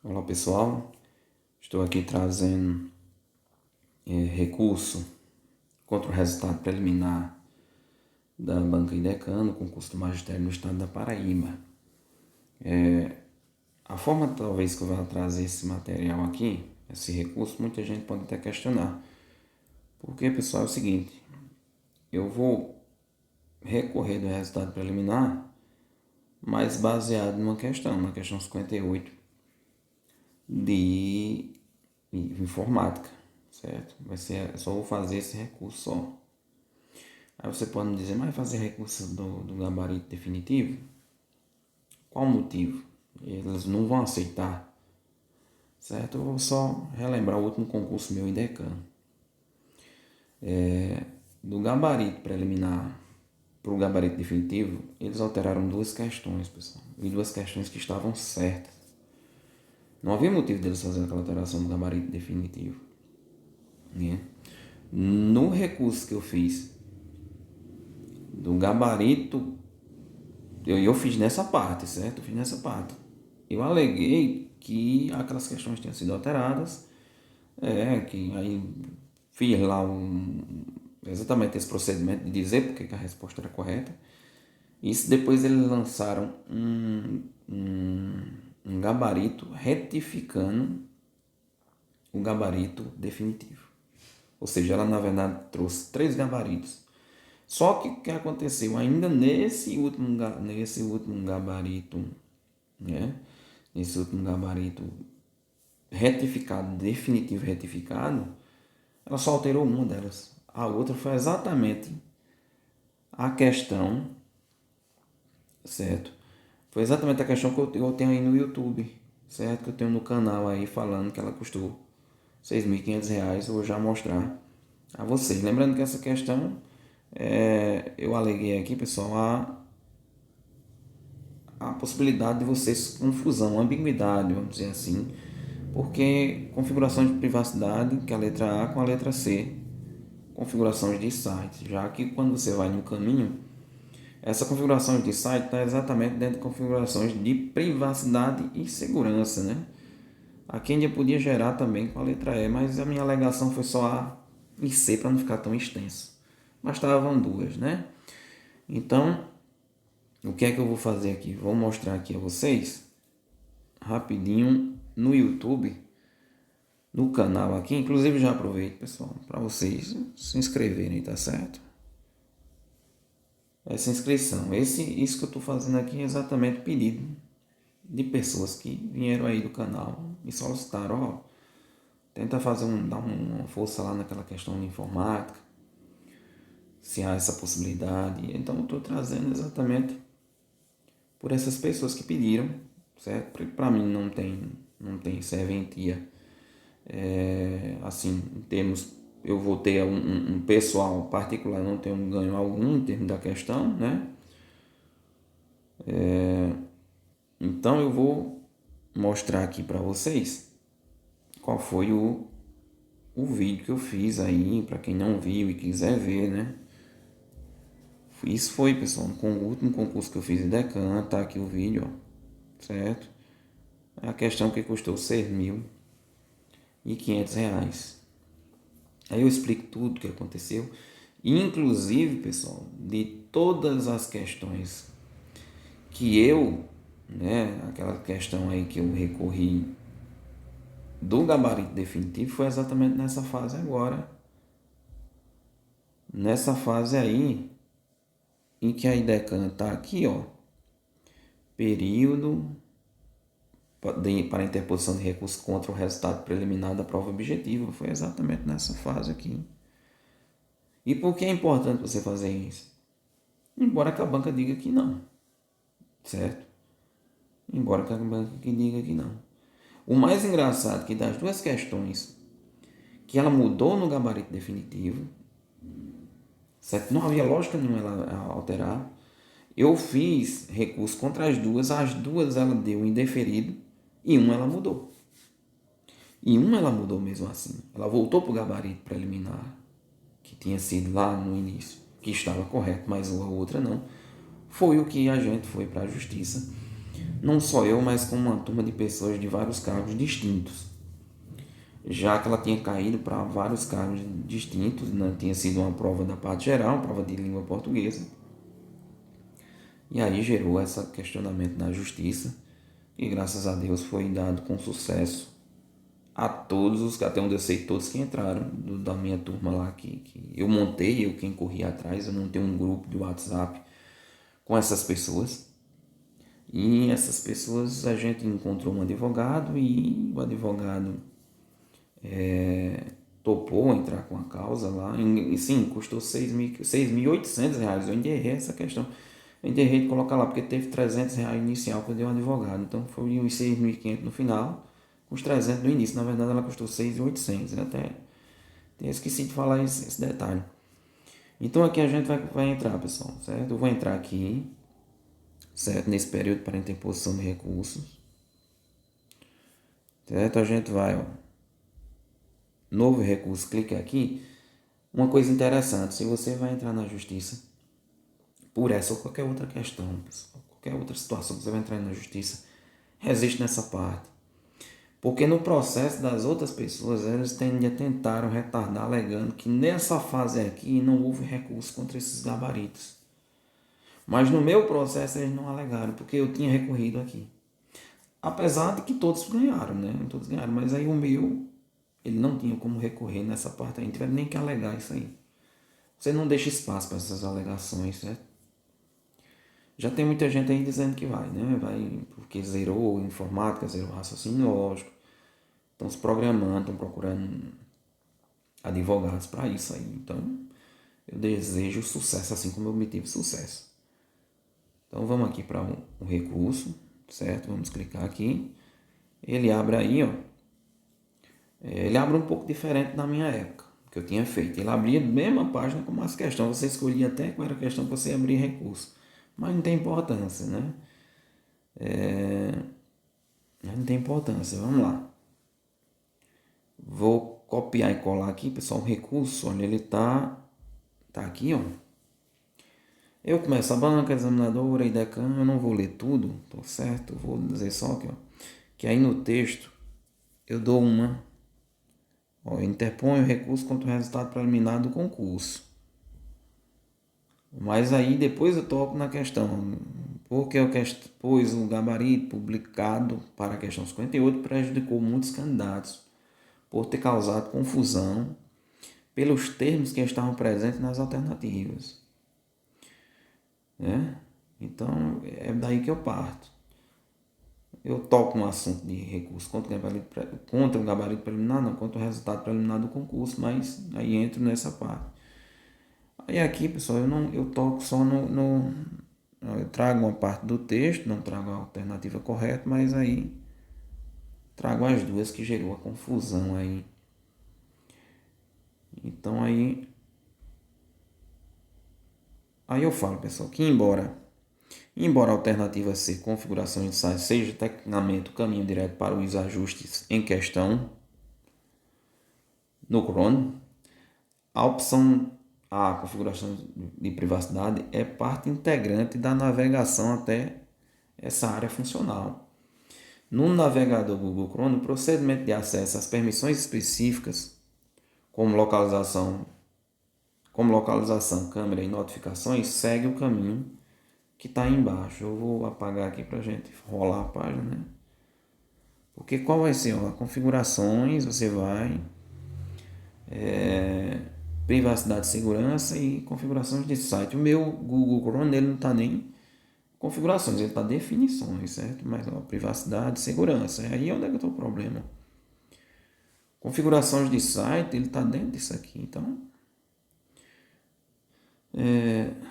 Olá pessoal, estou aqui trazendo recurso contra o resultado preliminar da Banca Idecano, concurso do magistério no estado da Paraíba. A forma talvez que eu vá trazer esse material aqui, esse recurso, muita gente pode até questionar. Porque pessoal, é o seguinte, eu vou recorrer do resultado preliminar, mas baseado numa questão, na questão 58 de informática, certo? Só vou fazer esse recurso só. Aí você pode me dizer, mas fazer recurso do gabarito definitivo? Qual o motivo? Eles não vão aceitar, certo? Eu vou só relembrar o último concurso meu em Decano. Do gabarito preliminar para o gabarito definitivo, eles alteraram duas questões, pessoal. E duas questões que estavam certas. Não havia motivo deles fazerem aquela alteração do gabarito definitivo. Né? No recurso que eu fiz do gabarito, eu fiz nessa parte, certo? Eu fiz nessa parte. Eu aleguei que aquelas questões tinham sido alteradas, que aí fiz lá exatamente esse procedimento de dizer porque que a resposta era correta. Isso depois eles lançaram um gabarito retificando o gabarito definitivo. Ou seja, ela na verdade trouxe 3 gabaritos. Só que o que aconteceu ainda nesse último gabarito, né? Nesse último gabarito retificado, definitivo retificado, ela só alterou uma delas. A outra foi exatamente a questão, certo? Foi exatamente a questão que eu tenho aí no YouTube, certo? Que eu tenho no canal aí falando que ela custou R$ 6.500. Eu vou já mostrar a vocês. Lembrando que essa questão, eu aleguei aqui, pessoal, a possibilidade de vocês confusão, ambiguidade, vamos dizer assim, porque configurações de privacidade, que é a letra A com a letra C, configurações de site, já que quando você vai no caminho, essa configuração de site está exatamente dentro de configurações de privacidade e segurança, né? Aqui ainda podia gerar também com a letra E, mas a minha alegação foi só A e C para não ficar tão extenso. Bastavam duas, né? Então, o que é que eu vou fazer aqui? Vou mostrar aqui a vocês, rapidinho, no YouTube, no canal aqui. Inclusive já aproveito, pessoal, para vocês se inscreverem, tá certo? Essa inscrição, isso que eu estou fazendo aqui é exatamente pedido de pessoas que vieram aí do canal e solicitaram, ó, tenta dar uma força lá naquela questão de informática, se há essa possibilidade. Então eu estou trazendo exatamente por essas pessoas que pediram, certo? Para mim não tem serventia, assim, em termos, eu vou ter um pessoal particular, não tenho ganho algum em termos da questão, né? Então eu vou mostrar aqui para vocês qual foi o vídeo que eu fiz aí, para quem não viu e quiser ver, né? Isso foi, pessoal, no último concurso que eu fiz em Decana, tá aqui o vídeo, ó, certo? A questão que custou R$ 6.500. Aí eu explico tudo o que aconteceu, inclusive, pessoal, de todas as questões que né, aquela questão aí que eu recorri do gabarito definitivo, foi exatamente nessa fase agora. Nessa fase aí, em que a IDECAN está aqui, ó, período para interposição de recurso contra o resultado preliminar da prova objetiva. Foi exatamente nessa fase aqui. E por que é importante você fazer isso? Embora que a banca diga que não, certo? Embora que a banca diga que não. O mais engraçado é que das duas questões que ela mudou no gabarito definitivo, certo? Não havia lógica nenhuma ela alterar. Eu fiz recurso contra as duas ela deu indeferido e uma ela mudou. E uma ela mudou mesmo assim. Ela voltou para o gabarito preliminar, que tinha sido lá no início, que estava correto, mas a outra não. Foi o que a gente foi para a justiça Não só eu, mas com uma turma de pessoas de vários cargos distintos. Já que ela tinha caído para vários cargos distintos, né? Tinha sido uma prova da parte geral, uma prova de língua portuguesa. E aí gerou esse questionamento na justiça, e graças a Deus foi dado com sucesso a todos os, até onde eu sei, todos que entraram da minha turma lá, que eu montei, eu quem corri atrás, eu montei um grupo de WhatsApp com essas pessoas. E essas pessoas, a gente encontrou um advogado e o advogado topou entrar com a causa lá. E sim, custou R$ 6.800. Eu ainda errei essa questão. Eu ainda errei de colocar lá, porque teve R$ 300 inicial que eu dei um advogado. Então foi uns 6.500 no final, os 300 no início. Na verdade, ela custou 6.800. Eu até esqueci de falar esse detalhe. Então aqui a gente vai entrar, pessoal, certo? Eu vou entrar aqui, certo? Nesse período para interposição de recursos, certo? A gente vai, ó, novo recurso, clique aqui. Uma coisa interessante, se você vai entrar na justiça por essa ou qualquer outra questão, pessoal, qualquer outra situação que você vai entrar na justiça, resiste nessa parte. Porque no processo das outras pessoas, elas tentaram retardar, alegando que nessa fase aqui não houve recurso contra esses gabaritos. Mas no meu processo eles não alegaram, porque eu tinha recorrido aqui. Apesar de que todos ganharam, né? Todos ganharam, mas aí o meu, ele não tinha como recorrer nessa parte aí, não tiveram nem que alegar isso aí. Você não deixa espaço para essas alegações, certo? Já tem muita gente aí dizendo que vai, né? Vai porque zerou informática, zerou raciocínio lógico. Estão se programando, estão procurando advogados para isso aí. Então, eu desejo sucesso, assim como eu obtive sucesso. Então, vamos aqui para o recurso, certo? Vamos clicar aqui. Ele abre aí, ó. Ele abre um pouco diferente da minha época, que eu tinha feito. Ele abria a mesma página com as questões. Você escolhia até qual era a questão que você abrir recurso. Mas não tem importância, né? Não tem importância. Vamos lá. Vou copiar e colar aqui, pessoal, o recurso. Olha, ele tá aqui, ó. Eu começo a banca, examinadora e decano. Eu não vou ler tudo, tô certo? Vou dizer só aqui, ó. Que aí no texto eu dou uma. Ó, interponho o recurso contra o resultado preliminar do concurso. Mas aí depois eu toco na questão, porque pois o gabarito publicado para a questão 58 prejudicou muitos candidatos por ter causado confusão pelos termos que estavam presentes nas alternativas. Né? Então é daí que eu parto. Eu toco no assunto de recurso contra o gabarito preliminar, não, contra o resultado preliminar do concurso, mas aí entro nessa parte. Aí aqui, pessoal, eu toco só eu trago uma parte do texto, não trago a alternativa correta, mas aí trago as duas que gerou a confusão aí. Então aí eu falo, pessoal, que embora a alternativa C, configuração de site, seja tecnicamente o caminho direto para os ajustes em questão no Chrome, a opção A, configuração de privacidade, é parte integrante da navegação até essa área funcional. No navegador Google Chrome, o procedimento de acesso às permissões específicas, como localização, câmera e notificações, segue o caminho que está aí embaixo. Eu vou apagar aqui para a gente rolar a página, né? Porque qual vai ser? Ó, configurações, você vai... privacidade, segurança e configurações de site. O meu Google Chrome ele não está nem configurações, ele está definições, certo? Mas ó, privacidade, segurança. Aí onde é que está o problema? Configurações de site, ele está dentro disso aqui. Então,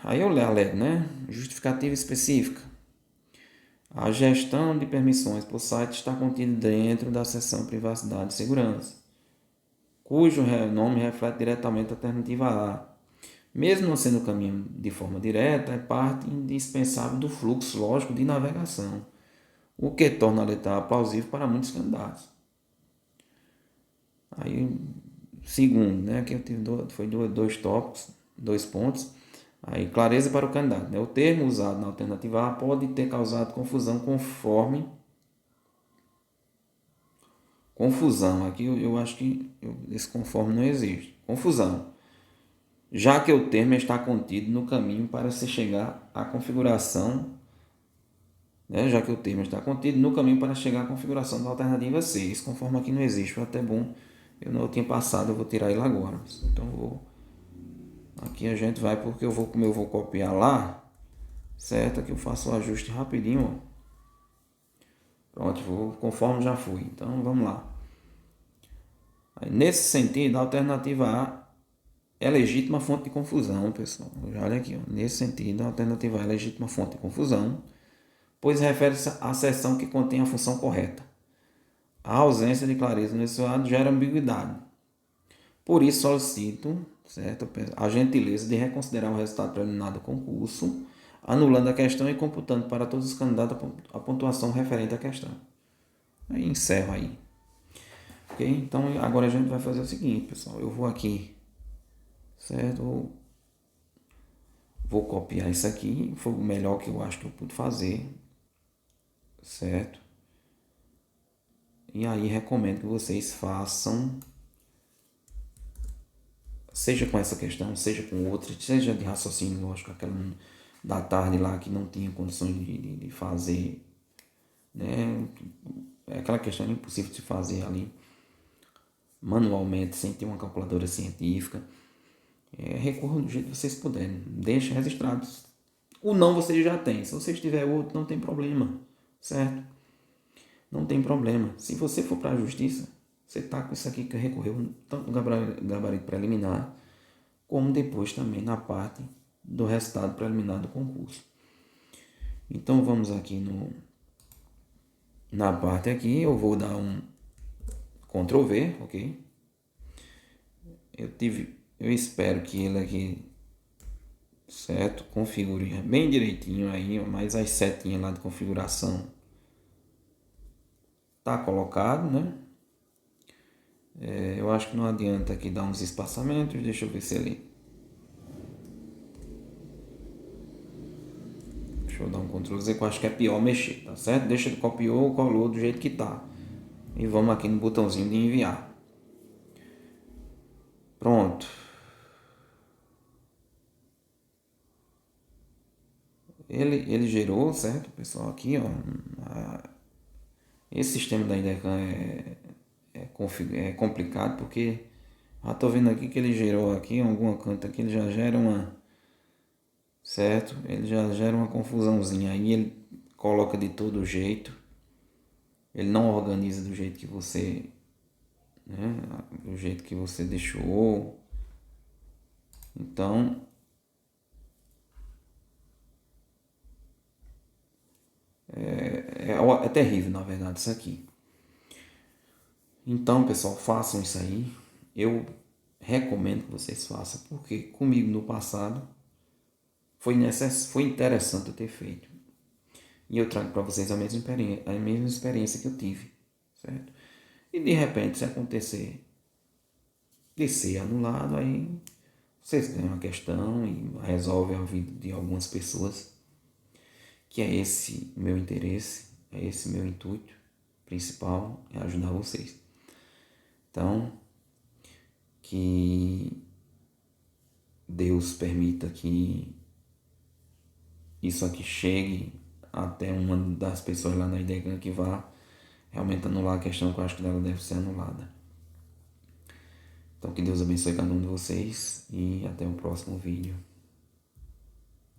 aí eu alego, né? Justificativa específica. A gestão de permissões por site está contida dentro da seção privacidade e segurança, cujo nome reflete diretamente a alternativa A. Mesmo não sendo o caminho de forma direta, é parte indispensável do fluxo lógico de navegação, o que torna a letra A plausível para muitos candidatos. Aí, segundo, né, aqui eu tive dois tópicos, 2 pontos. Aí, clareza para o candidato, né? O termo usado na alternativa A pode ter causado confusão conforme... Confusão, aqui eu acho que esse conforme não existe. Confusão. Já que o termo está contido no caminho para se chegar à configuração, né? Já que o termo está contido no caminho para chegar à configuração da alternativa C. Esse conforme aqui não existe, foi até bom. Eu não tinha passado, eu vou tirar ele agora. Então aqui a gente vai, porque como eu vou copiar lá, certo? Aqui eu faço o ajuste rapidinho, ó. Pronto, conforme já fui. Então vamos lá. Aí, nesse sentido, a alternativa A é legítima fonte de confusão, pessoal. Olha aqui, ó. Nesse sentido, a alternativa A é legítima fonte de confusão, pois refere-se à seção que contém a função correta. A ausência de clareza nesse lado gera ambiguidade. Por isso, solicito, certo, a gentileza de reconsiderar o resultado preliminar do concurso, anulando a questão e computando para todos os candidatos a pontuação referente à questão. Aí encerro aí. Ok? Então, agora a gente vai fazer o seguinte, pessoal. Eu vou aqui, certo? Vou copiar isso aqui. Foi o melhor que eu acho que eu pude fazer, certo? E aí recomendo que vocês façam, seja com essa questão, seja com outra, seja de raciocínio lógico, aquela da tarde lá que não tinha condições de fazer, né? Aquela questão impossível de se fazer ali manualmente, sem ter uma calculadora científica. Recorram do jeito que vocês puderem, deixem registrados. O não vocês já têm, se vocês tiverem outro não tem problema, certo? Não tem problema. Se você for para a justiça, você está com isso aqui que recorreu tanto no gabarito preliminar, como depois também na parte do resultado preliminar do concurso. Então vamos aqui na parte aqui, eu vou dar um Ctrl V, ok? Eu espero que ele aqui, certo, configure bem direitinho aí, mas as setinhas lá de configuração tá colocado, né? Eu acho que não adianta aqui dar uns espaçamentos, deixa eu ver se ele... Deixa eu dar um Ctrl Z, que eu acho que é pior mexer, tá certo? Deixa ele copiou, colou do jeito que tá. E vamos aqui no botãozinho de enviar. Pronto. Ele gerou, certo, pessoal? Aqui, ó. Esse sistema da Idecan é complicado, porque já tô vendo aqui que ele gerou aqui, em alguma canto aqui, ele já gera uma... Certo? Ele já gera uma confusãozinha. Aí ele coloca de todo jeito. Ele não organiza do jeito que você... né? Do jeito que você deixou. Então... É terrível, na verdade, isso aqui. Então, pessoal, façam isso aí. Eu recomendo que vocês façam, porque comigo no passado foi interessante eu ter feito. E eu trago para vocês a mesma experiência que eu tive, certo? E de repente, se acontecer de ser anulado, aí vocês ganham uma questão e resolve a vida de algumas pessoas, que é esse o meu interesse, é esse meu intuito principal, é ajudar vocês. Então, que Deus permita que isso aqui chegue até uma das pessoas lá na IDECAN que vá realmente anular a questão, que eu acho que ela deve ser anulada. Então, que Deus abençoe cada um de vocês e até o próximo vídeo.